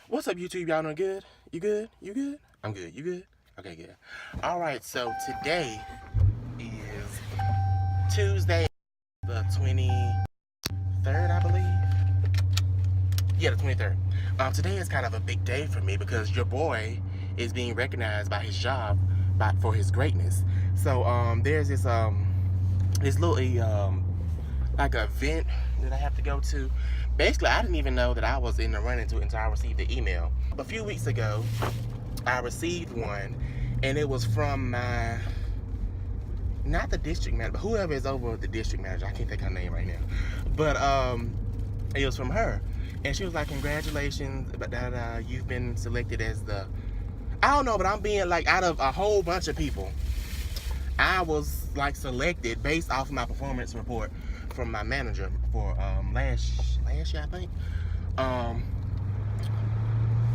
What's up, YouTube? Y'all doing good? You good? You good? I'm good. You good? Okay, good. All right, so today is Tuesday, the 23rd, I believe. Yeah, the 23rd. Today is kind of a big day for me because your boy is being recognized by his job for his greatness. So there's this little like an event that I have to go to. Basically, I didn't even know that I was in the running to it until I received the email. A few weeks ago, I received one, and it was from my, not the district manager, but whoever is over the district manager. I can't think of her name right now. But it was from her. And she was like, congratulations, but you've been selected as the, I don't know, but I'm being like, out of a whole bunch of people, I was like selected based off of my performance report from my manager for last year, I think. I'm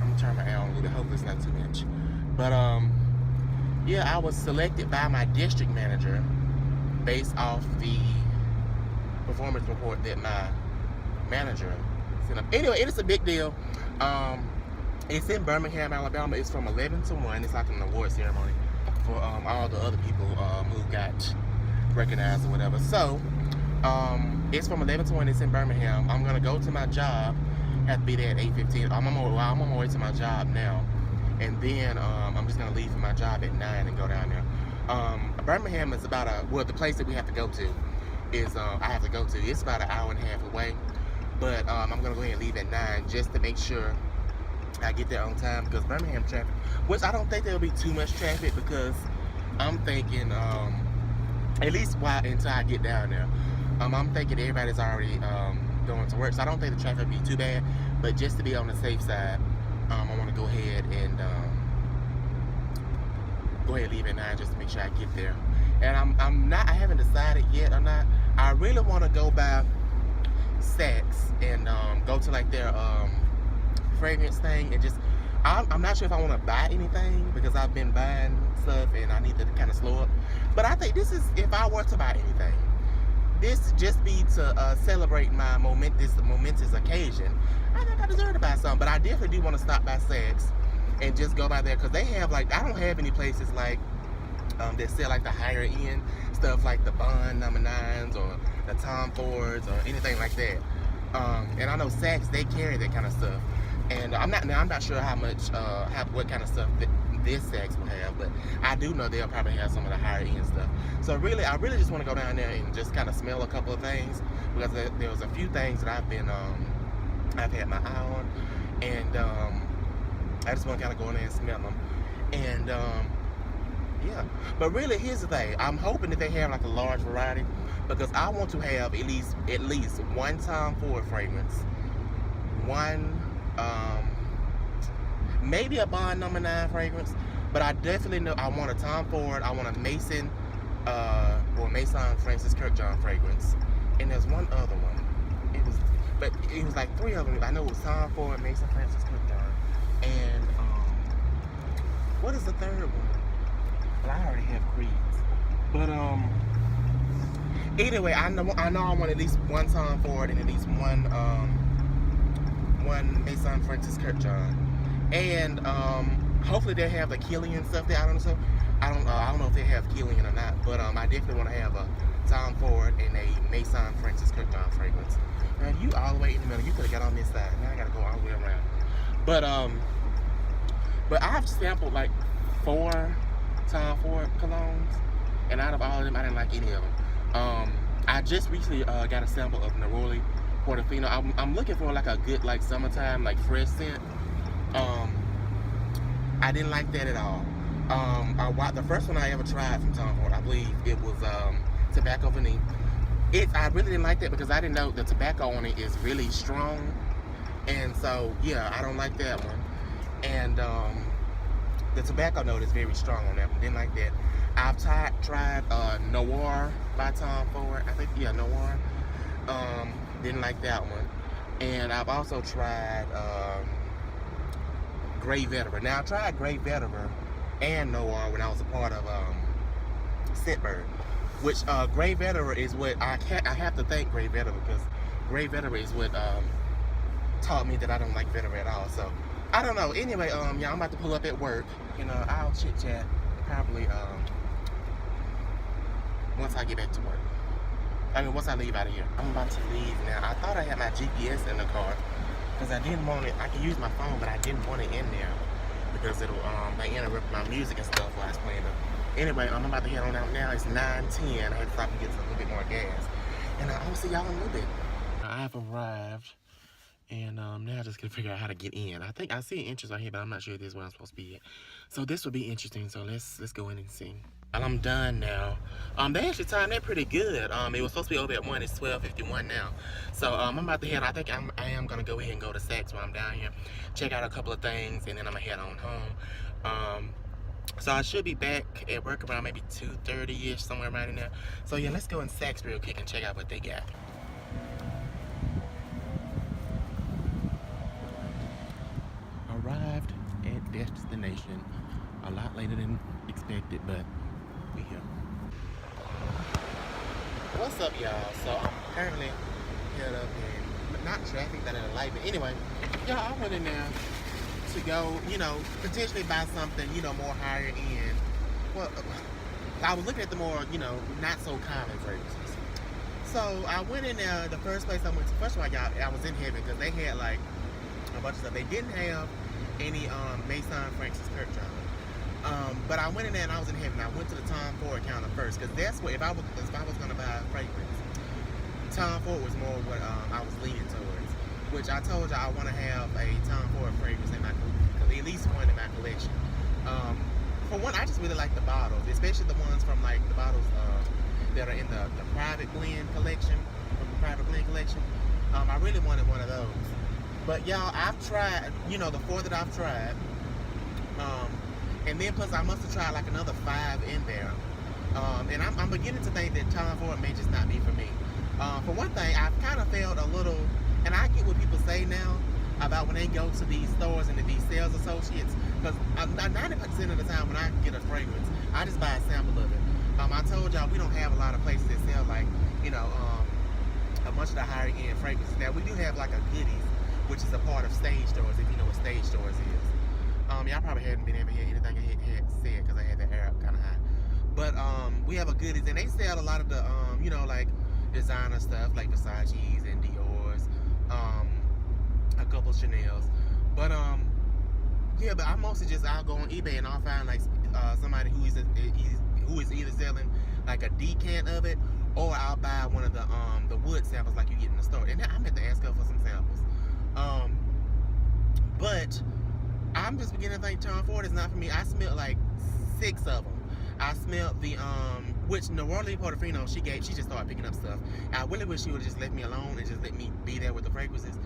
gonna turn my air on a little bit. Hopefully it's not too much. But yeah, I was selected by my district manager based off the performance report that my manager sent up. Anyway, it is a big deal. It's in Birmingham, Alabama. It's from 11 to 1. It's like an award ceremony for all the other people who got recognized or whatever. So it's from 11 to 1. It's in Birmingham. I'm gonna go to my job. Have to be there at 8:15. I'm on my way to my job now, and then I'm just gonna leave for my job at 9 and go down there. Birmingham is about the place that we have to go to is I have to go to. It's about an hour and a half away, but I'm gonna go ahead and leave at 9 just to make sure I get there on time, because Birmingham traffic, which I don't think there'll be too much traffic, because I'm thinking at least until I get down there. I'm thinking everybody's already going to work, so I don't think the traffic will be too bad. But just to be on the safe side, I want to go ahead and leave at 9 just to make sure I get there. And I haven't decided yet or not. I really want to go by Saks and go to like their fragrance thing, and just I'm not sure if I want to buy anything, because I've been buying stuff and I need to kind of slow up. But I think this is, if I were to buy anything, this just be to celebrate my momentous occasion. I think I deserve to buy something, but I definitely do want to stop by Saks and just go by there, because they have like, I don't have any places like that sell like the higher end stuff, like the Bond No. 9s or the Tom Fords or anything like that. And I know Saks, they carry that kind of stuff. And I'm not sure how much, what kind of stuff that this Saks will have, but I do know they'll probably have some of the higher end stuff. So really, I really just want to go down there and just kind of smell a couple of things, because there was a few things that I've had my eye on, and I just want to kind of go in there and smell them. And yeah, but really, here's the thing. I'm hoping that they have like a large variety, because I want to have at least one Tom Ford fragrance, one maybe a Bond No. 9 fragrance, but I definitely know I want a Tom Ford, I want a Mason Francis Kirkjohn fragrance, and there's one other one. It was like 3 of them. I know it was Tom Ford, Mason Francis Kirkjohn, and what is the third one? Well, I already have Creeds, but anyway, I know I want at least one Tom Ford and at least one Mason Francis Kirkjohn. And hopefully they have the Killian stuff there. I don't know if they have Killian or not, but I definitely want to have a Tom Ford and a Mason Francis Kirkjohn fragrance. Man, you all the way in the middle. You could have got on this side. Now I gotta go all the way around. But I've sampled like 4 Tom Ford colognes, and out of all of them, I didn't like any of them. I just recently got a sample of Neroli Portofino. I'm looking for like a good like summertime like fresh scent. I didn't like that at all. The first one I ever tried from Tom Ford, I believe it was Tobacco Vanille. I really didn't like that, because I didn't know the tobacco on it is really strong, and so yeah, I don't like that one. And the tobacco note is very strong on that one. Didn't like that. I've tried Noir by Tom Ford. I think, yeah, Noir. Didn't like that one. And I've also tried Grey Vetiver. Now I tried Grey Vetiver and Noir when I was a part of Scentbird, which Grey Vetiver is what I have to thank Grey Vetiver, because Grey Vetiver is what taught me that I don't like vetiver at all. So I don't know. Anyway, yeah, I'm about to pull up at work. You know, I'll chit chat probably once I get back to work. I mean, once I leave out of here. I'm about to leave now. I thought I had my GPS in the car because I didn't want it. I can use my phone, but I didn't want it in there because it'll like interrupt my music and stuff while it's playing. Anyway, I'm about to head on out now. It's 9:10. I had to stop and get a little bit more gas, and I'll see y'all in a little bit. I've arrived, and now I just gotta figure out how to get in. I think I see an entrance right here, but I'm not sure if this is where I'm supposed to be at. So this will be interesting. So let's go in and see. And I'm done now. They actually timed that pretty good. It was supposed to be over at 1. It's 12:51 now. So I'm about to head. I think I am gonna go ahead and go to Saks while I'm down here, check out a couple of things, and then I'm gonna head on home. So I should be back at work around maybe 2:30ish, somewhere right in there. So yeah, let's go in Saks real quick and check out what they got. Arrived at destination a lot later than expected, but we here. What's up, y'all? So I'm currently held up in not traffic, but at a light. But anyway, y'all, I went in there to go, you know, potentially buy something, you know, more higher end. Well, I was looking at the more, you know, not so common fragrances. So I went in there. The first place I went to, first of all, y'all, I was in heaven because they had like a bunch of stuff. They didn't have any Maison Francis Kirkjohn. But I went in there and I was in heaven. I went to the Tom Ford counter first because that's what, if I was gonna buy a fragrance, Tom Ford was more what I was leaning towards. Which I told you I want to have a Tom Ford fragrance in my, at least one in my collection. For one, I just really like the bottles, especially the ones from like the bottles that are in the private blend collection, from the private blend collection. I really wanted one of those. But y'all, I've tried, you know, the 4 that I've tried. And then plus I must have tried like another 5 in there. And I'm beginning to think that Tom Ford may just not be for me. For one thing, I've kind of felt a little, and I get what people say now about when they go to these stores and to these sales associates, because 90% of the time when I get a fragrance, I just buy a sample of it. I told y'all we don't have a lot of places that sell like, you know, a bunch of the higher end fragrances. Now we do have like a goodies, which is a part of Stage Stores, if you know what Stage Stores is. Y'all probably hadn't been able to hear anything I had said because I had the air up kind of high. But we have a goodies, and they sell a lot of the, you know, like designer stuff like Versace's and Dior's, a couple Chanel's. But yeah, but I mostly just, I'll go on eBay and I'll find like somebody who is either selling like a decant of it, or I'll buy one of the wood samples like you get in the store. And I meant to ask her for some samples. But I'm just beginning to think Tom Ford is not for me. I smelled like 6 of them. I smelled the which Neroli Portofino she just started picking up stuff. I really wish she would have just left me alone and just let me be there with the fragrances.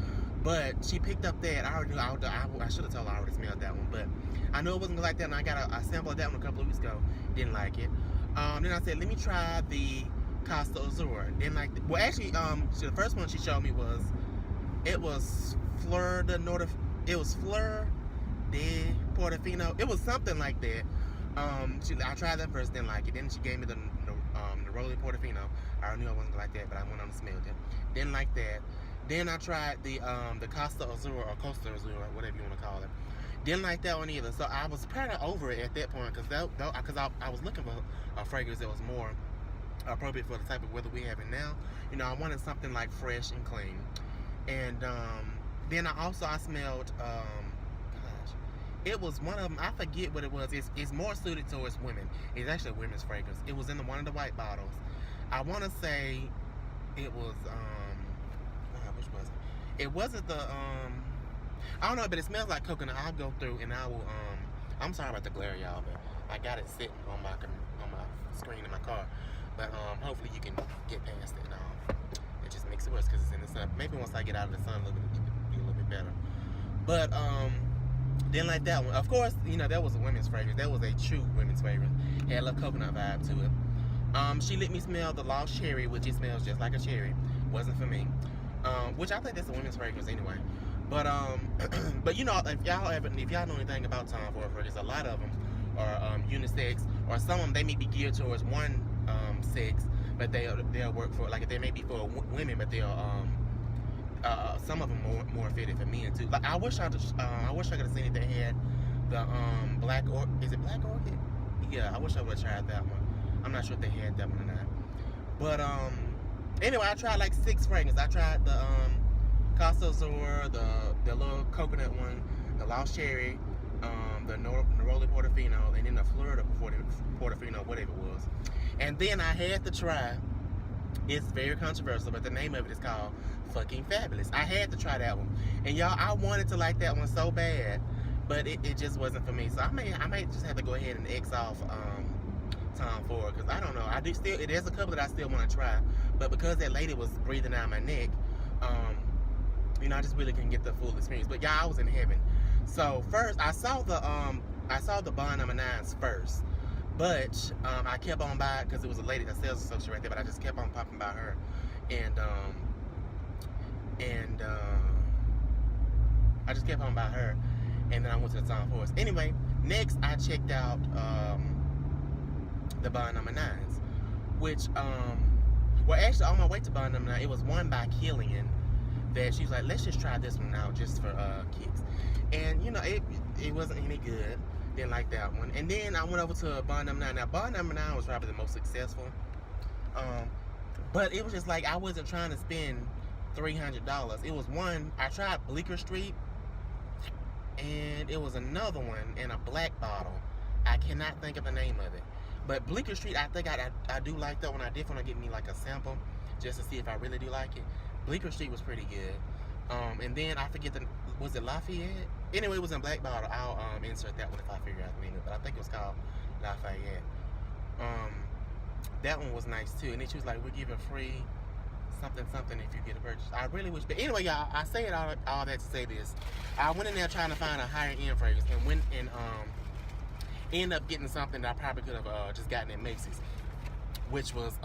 But she picked up that. I already knew. I should have told her I already smelled that one, but I know it wasn't like that. And I got a sample of that one a couple of weeks ago. Didn't like it. Then I said, let me try the Costa Azur. Didn't like. Well, actually, the first one she showed me was Fleur de Norte. It was Fleur de Portofino. It was something like that. I tried that first, didn't like it. Then she gave me the Neroli Portofino. I already knew I wasn't gonna like that, but I went on and smelled it. Didn't like that. Then I tried the Costa Azur or Costa Azur, or whatever you want to call it. Didn't like that one either. So I was kind of over it at that point because I was looking for a fragrance that was more appropriate for the type of weather we're having now. You know, I wanted something like fresh and clean. And then I smelled. It was one of them. I forget what it was. It's more suited towards women. It's actually a women's fragrance. It was in one of the white bottles. I want to say it was which was it? It wasn't the I don't know, but it smells like coconut. I'll go through and I will I'm sorry about the glare, y'all, but I got it sitting on my screen in my car. But hopefully you can get past it. It just makes it worse because it's in the sun. Maybe once I get out of the sun a little bit, it'll be a little bit better. But didn't like that one. Of course, you know, that was a women's fragrance. That was a true women's fragrance. Had a little coconut vibe to it. She let me smell the Lost Cherry, which it smells just like a cherry. Wasn't for me. Which I think that's a women's fragrance anyway. But but you know, if y'all know anything about Tom Ford fragrances, a lot of them are unisex, or some of them they may be geared towards one sex, but they'll work for, like, they may be for women, but they'll some of them more fitted for men too. Like I wish I could have seen it. They had the black or is it black orchid? Yeah, I wish I would have tried that one. I'm not sure if they had that one or not. But anyway, I tried like 6 fragrances. I tried the Casa Azul, the little coconut one, the Lost Cherry, the Neroli Portofino, and then the Florida Portofino, whatever it was. And then I had to try. It's very controversial, but the name of it is called Fucking Fabulous. I had to try that one, and y'all, I wanted to like that one so bad, but it just wasn't for me. So I may just have to go ahead and X off Tom Ford, because I don't know. There's a couple that I still want to try, but because that lady was breathing down my neck, you know, I just really couldn't get the full experience. But y'all, I was in heaven. So first, I saw the Bond number 9s first. But I kept on by because it was a lady, a sales associate right there. But I just kept on popping by her, and I just kept on by her, and then I went to the Tom Forest. Anyway, next I checked out the Bond number 9s, which well, actually on my way to Bond number 9, it was one by Killian that she was like, let's just try this one out just for kicks, and you know it wasn't any good. Didn't like that one. And then I went over to Bond number 9. Now Bond number 9 was probably the most successful, but it was just like I wasn't trying to spend $300. It was one, I tried Bleecker Street, and it was another one in a black bottle. I cannot think of the name of it, but Bleecker Street, I think I do like that one. I did want to get me like a sample just to see if I really do like it. Bleecker Street was pretty good. And then I forget was it Lafayette? Anyway, it was in black bottle. I'll insert that one if I figure out the name of it. But I think it was called Lafayette. That one was nice too. And then she was like, we're giving free something if you get a purchase. I really wish. But anyway, y'all, I say it all that to say this. I went in there trying to find a higher end fragrance and went and ended up getting something that I probably could have just gotten at Macy's, which was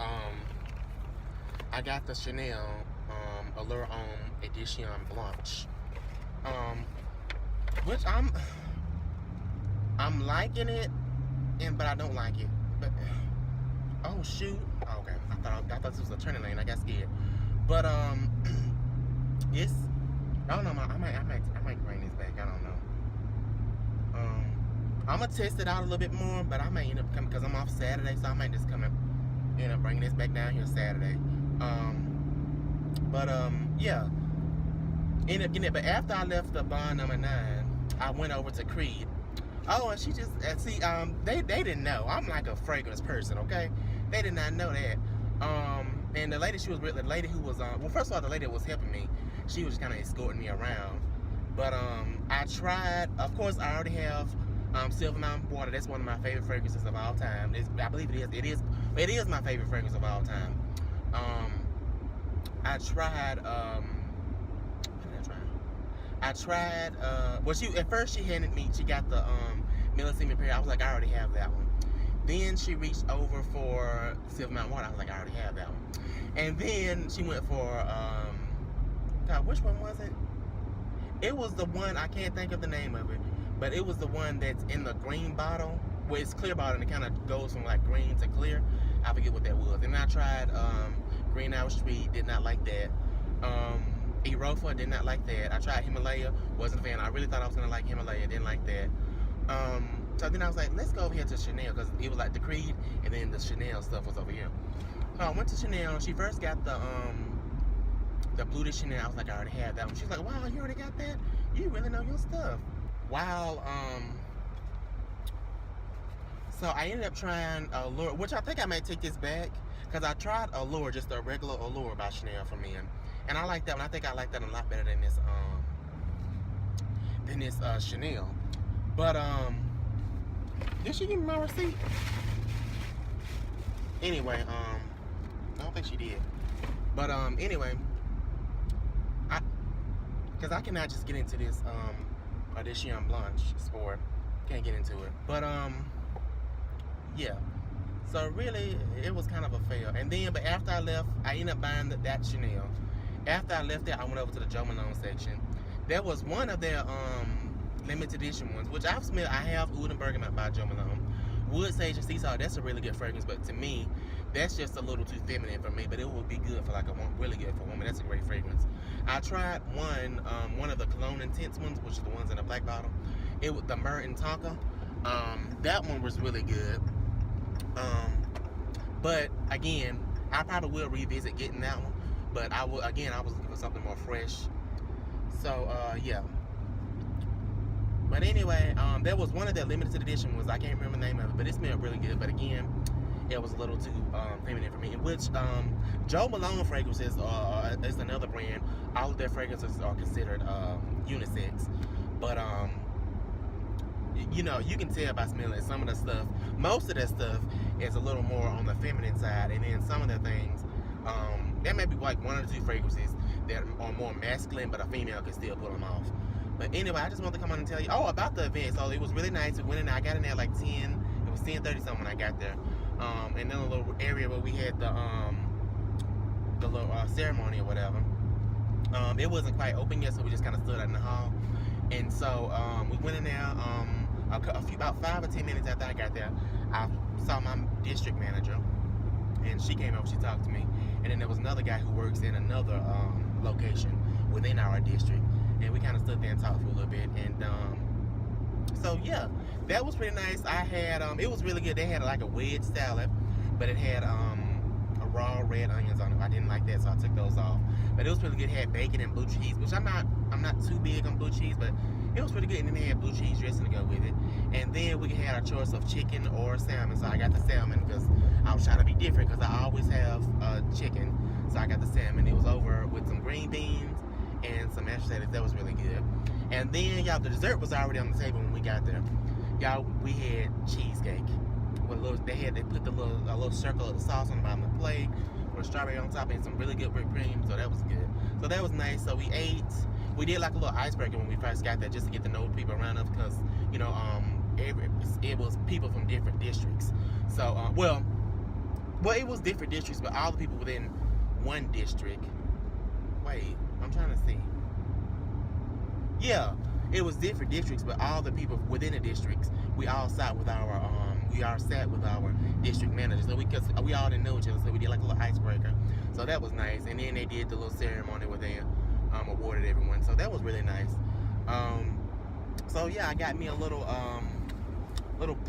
I got the Chanel Allure Homme Edition Blanche, which I'm liking it, but I don't like it. But oh shoot, oh, okay, I thought this was a turning lane. I got scared, but it's I don't know. I might bring this back. I don't know. I'm gonna test it out a little bit more, but I may end up coming because I'm off Saturday, so I might just come and end up bringing this back down here Saturday. Yeah, ended up getting it. But after I left the Bond number 9, I went over to Creed. Oh, and she just see, they didn't know I'm like a fragrance person, okay? They did not know that. And the lady she was with, the lady who was well, first of all, the lady that was helping me, she was kind of escorting me around. But I tried. Of course, I already have Silver Mountain Water. That's one of my favorite fragrances of all time. I believe it is. It is my favorite fragrance of all time. I tried, what did I try? I tried, well, at first she handed me, she got the, Millesime Perry. I was like, I already have that one. Then she reached over for Silver Mountain Water. I was like, I already have that one. And then she went for, God, which one was it? It was the one, I can't think of the name of it, but it was the one that's in the green bottle, where it's clear bottle, and it kind of goes from like green to clear. I forget what that was. And I tried, Green Hour Street, did not like that. Erofa, did not like that. I tried Himalaya, wasn't a fan. I really thought I was gonna like Himalaya, didn't like that. So then I was like, let's go over here to Chanel, because it was like the Creed, and then the Chanel stuff was over here. So I went to Chanel. She first got the Blue de Chanel. I was like, I already had that one. She's like, wow, you already got that? You really know your stuff. While so I ended up trying Allure, which I think I may take this back, because I tried Allure, just a regular Allure by Chanel for men, and I like that one. I think I like that a lot better than this Chanel. But did she give me my receipt? Anyway, I don't think she did. But anyway, because I cannot just get into this Audition Blanche sport. Can't get into it. But yeah. So really, it was kind of a fail. And then, but after I left, I ended up buying that Chanel. After I left there, I went over to the Jo Malone section. There was one of their limited edition ones, which I've smelled. I have Oud and Bergamot by Jo Malone. Wood, Sage, and Sea Salt, that's a really good fragrance. But to me, That's just a little too feminine for me, but it would be good for like a really good for a woman. That's a great fragrance. I tried one of the cologne intense ones, which is the ones in the black bottle. It was the Myrrh and Tonka. That one was really good. But again, I probably will revisit getting that one. But I was looking for something more fresh. So yeah. But anyway, there was one of their limited edition ones. I can't remember the name of it, but it smelled really good. But again, it was a little too feminine for me. Which Joe Malone fragrances is another brand. All of their fragrances are considered unisex, but you know, you can tell by smelling some of the stuff. Most of that stuff is a little more on the feminine side, and then some of the things, there may be like one or two fragrances that are more masculine, but a female can still pull them off. But anyway, I just wanted to come on and tell you, about the event. So it was really nice. We went in there, I got in there like 10, it was 10:30 something when I got there. And then a little area where we had the little ceremony or whatever. It wasn't quite open yet, so we just kind of stood out in the hall. And so we went in there. About 5 or 10 minutes after I got there, I saw my district manager, and she came over. She talked to me, and then there was another guy who works in another location within our district, and we kind of stood there and talked for a little bit. And so yeah, that was pretty nice. I had it was really good. They had like a wedge salad, but it had a raw red onions on it. I didn't like that, so I took those off. But it was really good. It had bacon and blue cheese, which I'm not too big on blue cheese, but it was pretty good. And then they had blue cheese dressing to go with it. And then we had our choice of chicken or salmon. So I got the salmon because I was trying to be different, because I always have chicken. So I got the salmon. It was over with some green beans and some mashed potatoes. That was really good. And then, y'all, the dessert was already on the table when we got there. Y'all, we had cheesecake. They put a little circle of the sauce on the bottom of the plate with strawberry on top and some really good whipped cream. So that was good. So that was nice. So we ate. We did like a little icebreaker when we first got there, just to get to know people around us, because you know it was people from different districts. So well, it was different districts, but all the people within one district. Wait, I'm trying to see. Yeah, it was different districts, but all the people within the districts, we all sat with our district managers. So because we all didn't know each other, so we did like a little icebreaker. So that was nice. And then they did the little ceremony where they awarded everyone. So that was really nice. So yeah, I got me a little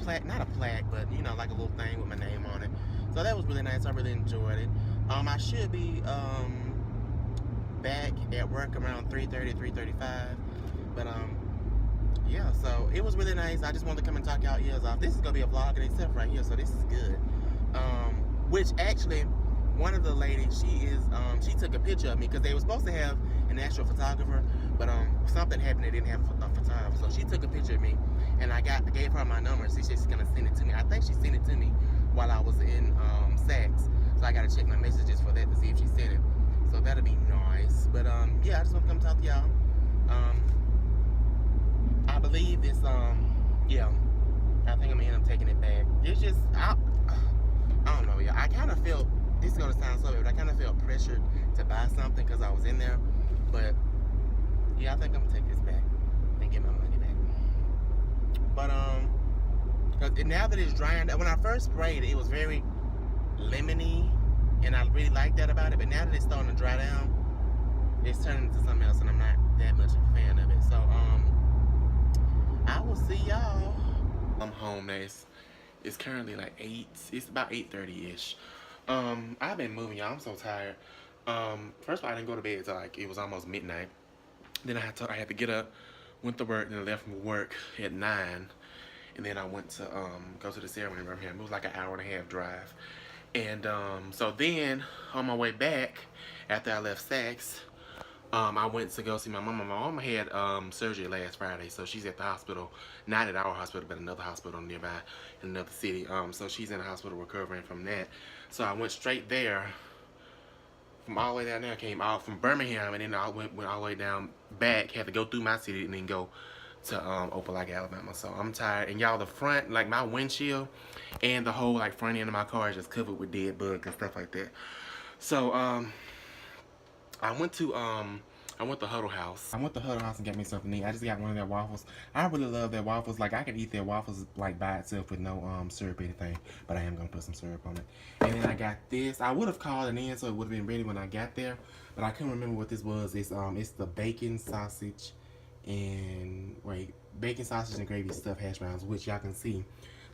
plaque, not a plaque, but you know, like a little thing with my name on it. So that was really nice. I really enjoyed it. I should be back at work around 3:30, 3:35. But yeah, so it was really nice. I just wanted to come and talk y'all ears off. This is gonna be a vlog in itself right here, so this is good. Which actually, one of the ladies, she took a picture of me, because they were supposed to have an actual photographer, but something happened, they didn't have a photographer. So she took a picture of me, and I gave her my number, and she said she's gonna send it to me. I think she sent it to me while I was in Saks, so I gotta check my messages for that to see if she sent it. So that'll be nice. But yeah, I just want to come talk to y'all. I believe this, yeah, I think I'm gonna end up taking it back. It's just, I don't know, yeah. I kind of felt, this is gonna sound so weird, but I kind of felt pressured to buy something because I was in there. But yeah, I think I'm gonna take this back and get my money back. But cause now that it's drying, when I first sprayed it, it was very lemony, and I really liked that about it. But now that it's starting to dry down, it's turning into something else, and I'm not that much of a fan of it. So I will see y'all. I'm home now. It's currently like 8. It's about 8:30ish. I've been moving, y'all. I'm so tired. First of all, I didn't go to bed till like it was almost midnight. Then I had to get up, went to work, and then left from work at 9. And then I went to go to the ceremony room here. It was like an hour and a half drive. And so then on my way back, after I left Saks, I went to go see my mama. My mama had surgery last Friday, so she's at the hospital, not at our hospital, but another hospital nearby in another city. So she's in the hospital recovering from that. So I went straight there, from all the way down there. Came out from Birmingham, and then I went all the way down back. Had to go through my city and then go to Opelika, Alabama. So I'm tired. And y'all, the front, like my windshield and the whole like front end of my car is just covered with dead bugs and stuff like that. So I went to I went to Huddle House. I went to Huddle House and got me something to eat. I just got one of their waffles. I really love their waffles. Like, I can eat their waffles like by itself with no syrup or anything. But I am gonna put some syrup on it. And then I got this. I would have called it in so it would have been ready when I got there. But I couldn't remember what this was. It's the bacon sausage and bacon sausage and gravy stuffed hash browns, which y'all can see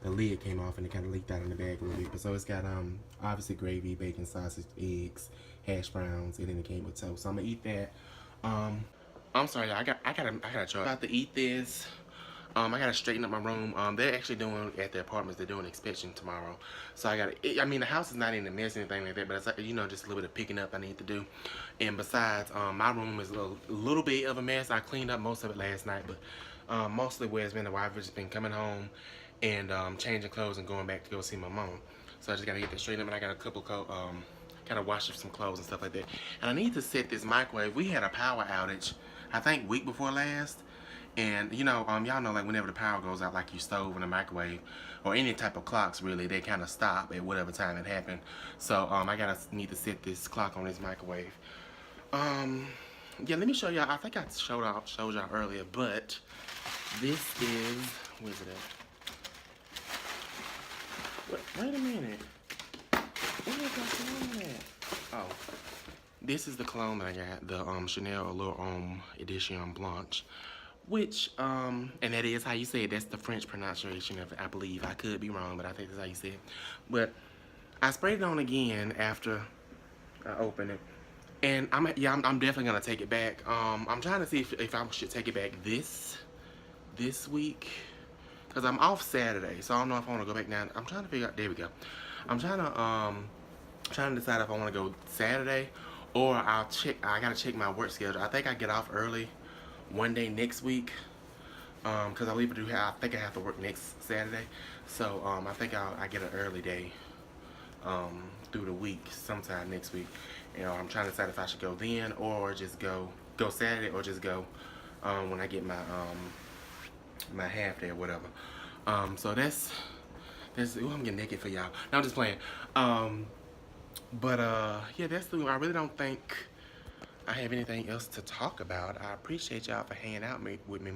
the lid came off and it kind of leaked out in the bag a little bit. But so it's got obviously gravy, bacon, sausage, eggs, hash browns, and then it came with toast. So I'm gonna eat that. I'm sorry, I gotta try. I'm about to eat this. I gotta straighten up my room. They're actually doing at the apartments. They're doing inspection tomorrow, so I gotta. I mean, the house is not in a mess or anything like that, but it's like, you know, just a little bit of picking up I need to do. And besides, my room is a little bit of a mess. I cleaned up most of it last night, but mostly where it's been, the wife has just been coming home and changing clothes and going back to go see my mom. So I just gotta get that straightened up, and I got a couple gotta wash some clothes and stuff like that. And I need to set this microwave. We had a power outage, I think week before last. And you know, y'all know, like, whenever the power goes out, like your stove and the microwave or any type of clocks, really, they kind of stop at whatever time it happened. So I need to set this clock on this microwave. Yeah, let me show y'all. I think I showed y'all earlier, but this is, where's it at? Wait a minute. What is that cologne at? Oh, this is the cologne that I got, the Chanel Allure Homme Edition Blanche. Which, and that is how you say it. That's the French pronunciation of it, I believe. I could be wrong, but I think that's how you say it. But I sprayed it on again after I opened it. And I'm definitely gonna take it back. I'm trying to see if I should take it back this week. Cause I'm off Saturday, so I don't know if I wanna go back now. I'm trying to figure out, there we go. I'm trying to decide if I wanna go Saturday or I gotta check my work schedule. I think I get off early one day next week, because I think I have to work next Saturday, so I think I get an early day through the week sometime next week. You know, I'm trying to decide if I should go then or just go Saturday, or just go when I get my my half day or whatever. So that's ooh, I'm getting naked for y'all. No, I'm just playing. But yeah, that's the. I really don't think I have anything else to talk about. I appreciate y'all for hanging out with me.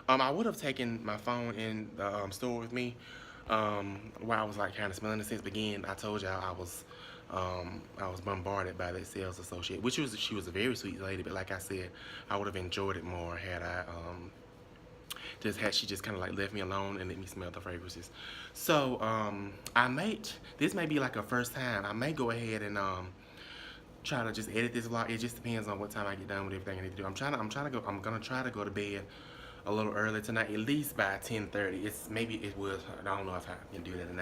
I would have taken my phone in the store with me while I was like kind of smelling the scents. But again, I told y'all I was bombarded by that sales associate, she was a very sweet lady. But like I said, I would have enjoyed it more had I she just kind of like left me alone and let me smell the fragrances. So this may be like a first time. I may go ahead and try to just edit this vlog. It just depends on what time I get done with everything I need to do. I'm gonna try to go to bed a little early tonight, at least by 10:30. I don't know if I can do that or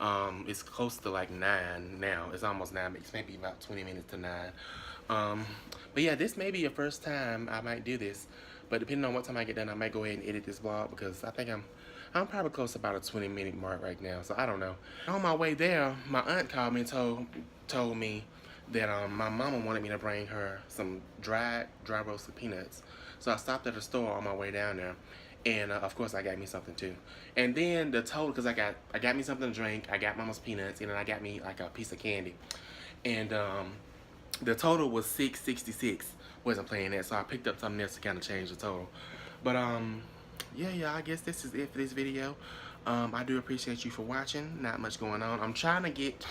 not. It's close to like 9 now. It's almost 9. It's maybe about 20 minutes to 9. But yeah, this may be your first time I might do this. But depending on what time I get done, I might go ahead and edit this vlog, because I think I'm probably close to about a 20-minute mark right now. So I don't know. On my way there, my aunt called me and told me that my mama wanted me to bring her some dry roasted peanuts. So I stopped at the store on my way down there, and of course I got me something too. And then the total, because I got me something to drink, I got mama's peanuts, and then I got me like a piece of candy. And the total was $6.66. Wasn't playing that, so I picked up something else to kind of change the total. But yeah, I guess this is it for this video. I do appreciate you for watching. Not much going on. I'm trying to get,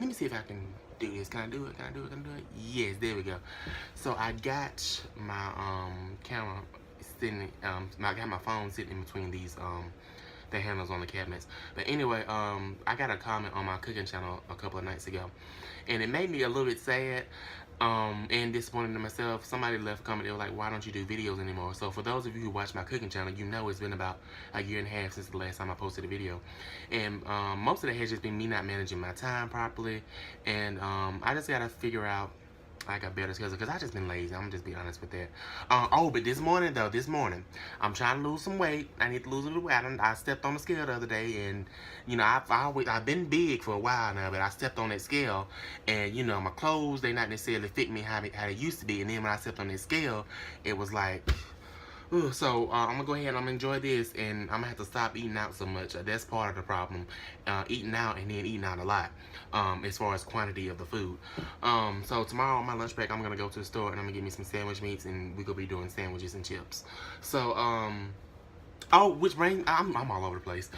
let me see if I can do this. Can I do it? Yes, there we go. So I got my camera sitting, I got my phone sitting in between these the handles on the cabinets. But anyway, I got a comment on my cooking channel a couple of nights ago, and it made me a little bit sad and disappointed in myself. Somebody left a comment. They were like, why don't you do videos anymore? So for those of you who watch my cooking channel, you know it's been about a year and a half since the last time I posted a video. And most of that has just been me not managing my time properly. And I just gotta figure out like a better schedule, because I just been lazy. I'm gonna just be honest with that. Oh, but this morning, I'm trying to lose some weight. I need to lose a little weight. I stepped on the scale the other day, and you know, I've been big for a while now, but I stepped on that scale, and you know, my clothes, they not necessarily fit me how they used to be. And then when I stepped on that scale, it was like, Ooh, so I'm gonna go ahead and I'm gonna enjoy this, and I'm gonna have to stop eating out so much. That's part of the problem, eating out and then eating out a lot, as far as quantity of the food. So tomorrow on my lunch break, I'm gonna go to the store and I'm gonna get me some sandwich meats, and we gonna be doing sandwiches and chips. So oh, which brings I'm all over the place.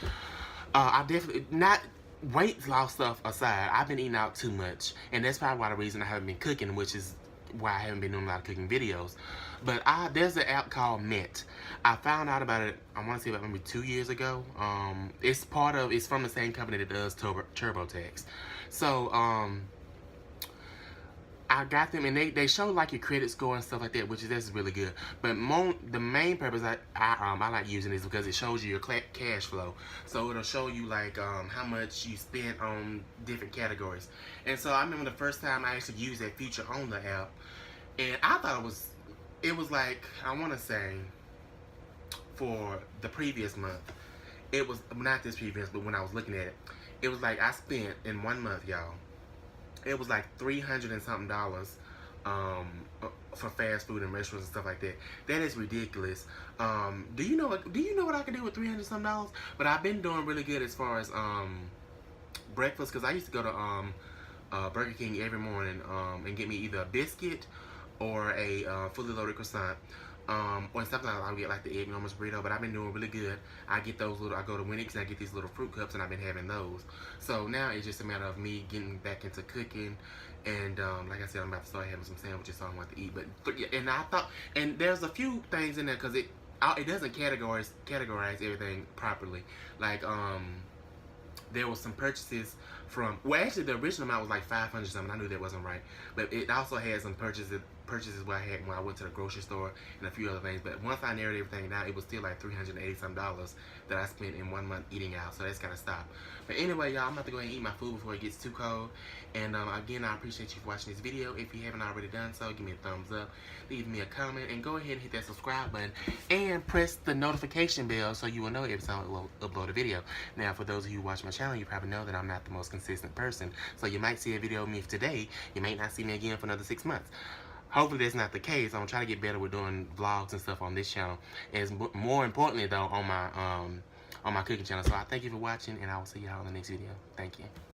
I definitely not weight loss stuff aside. I've been eating out too much, and that's probably why the reason I haven't been cooking, which is why I haven't been doing a lot of cooking videos. But there's an app called Mint. I found out about it, I want to say about maybe 2 years ago. It's from the same company that does TurboTax. So I got them, and they show like your credit score and stuff like that, that's really good. But the main purpose I like using is because it shows you your cash flow. So it'll show you like how much you spent on different categories. And so I remember the first time I actually used that feature on the app, and I thought it was like, I want to say for the previous month, it was not this previous, but when I was looking at it, it was like I spent in 1 month, y'all. It was like $300 and something for fast food and restaurants and stuff like that. That is ridiculous. Do you know what I can do with $300 something? But I've been doing really good as far as breakfast, because I used to go to Burger King every morning and get me either a biscuit or a fully loaded croissant. Or sometimes I'll get like the egg enormous burrito, but I've been doing really good. I get those I go to Winnie's and I get these little fruit cups, and I've been having those. So now it's just a matter of me getting back into cooking, and like I said, I'm about to start having some sandwiches, so I want to eat. But and I thought, and there's a few things in there because it doesn't categorize everything properly. Like there was some purchases from, well, actually the original amount was like 500 something. I knew that wasn't right, but it also had some purchases where I had when I went to the grocery store and a few other things. But once I narrowed everything down, it was still like $380 something that I spent in 1 month eating out. So that's gotta stop. But anyway, y'all, I'm about to go ahead and eat my food before it gets too cold. And again, I appreciate you for watching this video. If you haven't already done so, give me a thumbs up, leave me a comment, and go ahead and hit that subscribe button and press the notification bell so you will know every time I upload a video. Now, for those of you who watch my channel, you probably know that I'm not the most consistent person. So you might see a video of me today, you may not see me again for another 6 months. Hopefully that's not the case. I'm trying to get better with doing vlogs and stuff on this channel, and more importantly though, on my cooking channel. So I thank you for watching, and I will see y'all in the next video. Thank you.